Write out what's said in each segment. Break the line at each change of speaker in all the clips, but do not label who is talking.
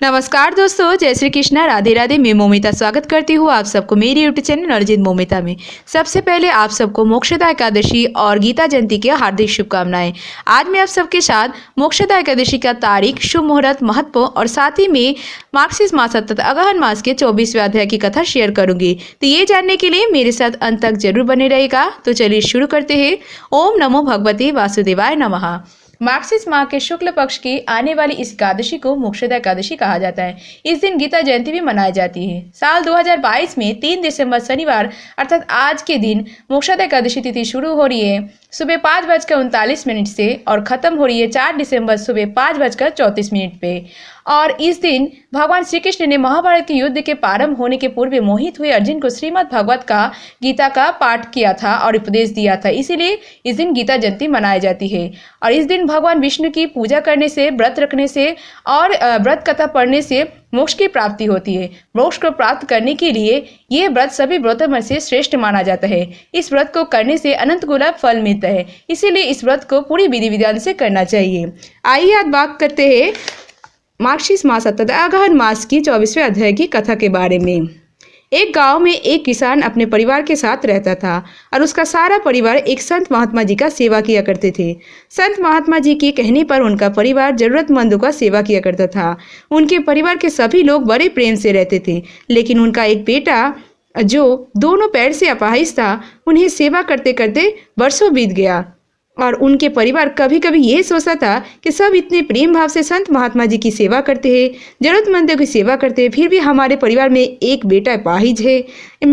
नमस्कार दोस्तों, जय श्री कृष्णा, राधे राधे। मैं मोमिता स्वागत करती हूँ आप सबको मेरी यूट्यूब चैनल अर्जित मोमिता में। सबसे पहले आप सबको मोक्षदा एकादशी और गीता जयंती की हार्दिक शुभकामनाएं। आज मैं आप सबके साथ मोक्षदा एकादशी का तारीख, शुभ मुहूर्त, महत्व और साथ ही में मार्गशीर्ष मास अर्थात अगहन मास के 24वें अध्याय की कथा शेयर करूंगी। तो ये जानने के लिए मेरे साथ अंत तक जरूर बने रहेगा। तो चलिए शुरू करते हैं। ओम नमो भगवते वासुदेवाय नमः। मार्गशीर्ष माह के शुक्ल पक्ष की आने वाली इस एकादशी को मोक्षदा एकादशी कहा जाता है। इस दिन गीता जयंती भी मनाई जाती है। साल 2022 में 3 दिसंबर शनिवार अर्थात आज के दिन मोक्षदा एकादशी तिथि शुरू हो रही है सुबह 5:39 से और खत्म हो रही है 4 दिसंबर सुबह 5:34 पे। और इस दिन भगवान श्री कृष्ण ने महाभारत के युद्ध के प्रारंभ होने के पूर्व मोहित हुए अर्जुन को श्रीमद् भागवत का गीता का पाठ किया था और उपदेश दिया था। इसीलिए इस दिन गीता जयंती मनाई जाती है। और इस दिन भगवान विष्णु की पूजा करने से, व्रत रखने से और व्रत कथा पढ़ने से मोक्ष की प्राप्ति होती है। मोक्ष को प्राप्त करने के लिए ये व्रत सभी व्रतों में से श्रेष्ठ माना जाता है। इस व्रत को करने से अनंत गुना फल मिलता है। इसीलिए इस व्रत को पूरी विधि विधान से करना चाहिए। आइए आज बात करते हैं मार्गशीर्ष मास अर्थात अगहन मास की 24वें अध्याय की कथा के बारे में। एक गांव में एक किसान अपने परिवार के साथ रहता था और उसका सारा परिवार एक संत महात्मा जी का सेवा किया करते थे। संत महात्मा जी के कहने पर उनका परिवार जरूरतमंदों का सेवा किया करता था। उनके परिवार के सभी लोग बड़े प्रेम से रहते थे, लेकिन उनका एक बेटा जो दोनों पैर से अपाहिज था, उन्हें सेवा करते करते वर्षों बीत गया और उनके परिवार कभी कभी ये सोचता था कि सब इतने प्रेम भाव से संत महात्मा जी की सेवा करते हैं, जरूरतमंदों की सेवा करते हैं, फिर भी हमारे परिवार में एक बेटा अपाहिज है,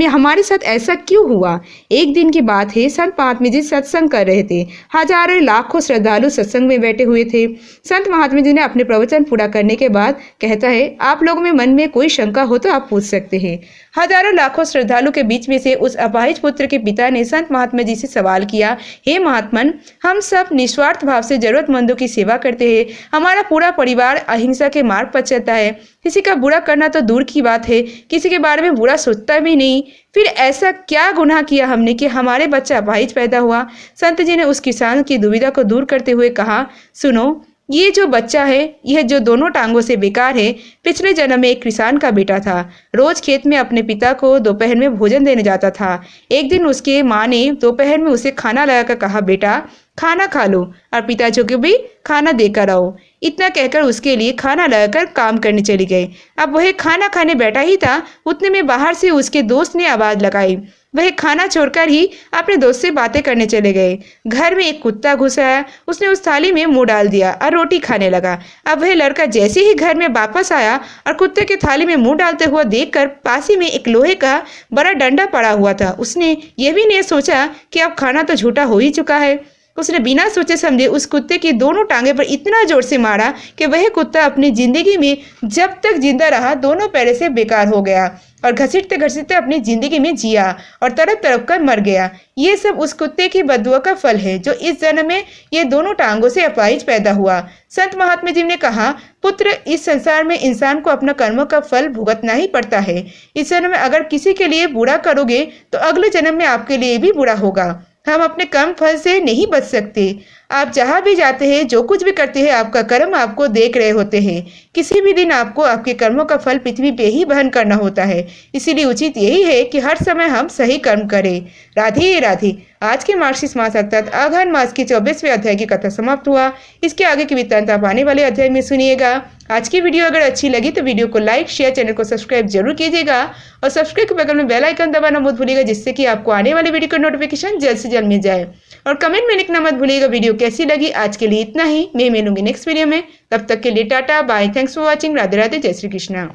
हमारे साथ ऐसा क्यों हुआ। एक दिन की बात है, संत महात्मा जी सत्संग कर रहे थे। हजारों लाखों श्रद्धालु सत्संग में बैठे हुए थे। संत महात्मा जी ने अपने प्रवचन पूरा करने के बाद कहता है, आप लोगों में मन में कोई शंका हो तो आप पूछ सकते हैं। हजारों लाखों श्रद्धालु के बीच में से उस अपाहिज पुत्र के पिता ने संत महात्मा जी से सवाल किया, हे महात्मन, हम सब निस्वार्थ भाव से जरूरतमंदों की सेवा करते हैं। हमारा पूरा परिवार अहिंसा के मार्ग पर चलता है। किसी का बुरा करना तो दूर की बात है, किसी के बारे में बुरा सोचता भी नहीं। फिर ऐसा क्या गुनाह किया हमने कि हमारे बच्चा अपाहिज पैदा हुआ। संत जी ने उस किसान की दुविधा को दूर करते हुए कहा, सुनो, ये जो बच्चा है, यह जो दोनों टांगों से बेकार है, पिछले जन्म में एक किसान का बेटा था। रोज खेत में अपने पिता को दोपहर में भोजन देने जाता था। एक दिन उसके माँ ने दोपहर में उसे खाना लगाकर कहा, बेटा खाना खा लो और पिताजी को भी खाना देकर आओ। इतना कहकर उसके लिए खाना लगाकर काम करने चली गई। अब वह खाना खाने बैठा ही था, उतने में बाहर से उसके दोस्त ने आवाज लगाई। वह खाना छोड़कर ही अपने दोस्त से बातें करने चले गए। घर में एक कुत्ता घुस आया। उसने उस थाली में मुंह डाल दिया और रोटी खाने लगा। अब वह लड़का जैसे ही घर में वापस आया और कुत्ते के थाली में मुंह डालते हुआ देखकर पास ही में एक लोहे का बड़ा डंडा पड़ा हुआ था। उसने यह भी नहीं सोचा कि अब खाना तो झूठा हो ही चुका है। उसने बिना सोचे समझे उस कुत्ते की दोनों टांगे पर इतना जोर से मारा कि वह कुत्ता अपनी जिंदगी में जब तक जिंदा रहा दोनों पैरों से बेकार हो गया और घसीटते घसीटते अपनी जिंदगी में जिया और तड़प तड़प कर मर गया। ये सब उस कुत्ते की बददुआ का फल है जो इस जन्म में ये दोनों टांगों से अपाहिज पैदा हुआ। संत महात्मा जी ने कहा, पुत्र, इस संसार में इंसान को अपना कर्मों का फल भुगतना ही पड़ता है। इस जन्म में अगर किसी के लिए बुरा करोगे तो अगले जन्म में आपके लिए भी बुरा होगा। हम अपने कर्म फल से नहीं बच सकते। आप जहाँ भी जाते हैं, जो कुछ भी करते हैं, आपका कर्म आपको देख रहे होते हैं। किसी भी दिन आपको आपके कर्मों का फल पृथ्वी पे ही वहन करना होता है। इसीलिए उचित यही है कि हर समय हम सही कर्म करें। राधे राधे। आज के मार्गशीर्ष मास अर्थात अगहन मास के 24वें अध्याय की कथा समाप्त हुआ। इसके आगे की वृत्तांत आप आने वाले अध्याय में सुनिएगा। आज की वीडियो अगर अच्छी लगी तो वीडियो को लाइक, शेयर, चैनल को सब्सक्राइब जरूर कीजिएगा और सब्सक्राइब के बगल में बेल आइकन दबाना मत भूलिएगा, जिससे कि आपको आने वाली वीडियो का नोटिफिकेशन जल्द से जल्द मिल जाए। और कमेंट में लिखना मत भूलिएगा वीडियो कैसी लगी। आज के लिए इतना ही। मैं मिलूंगी नेक्स्ट वीडियो में। तब तक के लिए tata bye. Thanks for watching. Radhe Radhe. जय श्री कृष्णा।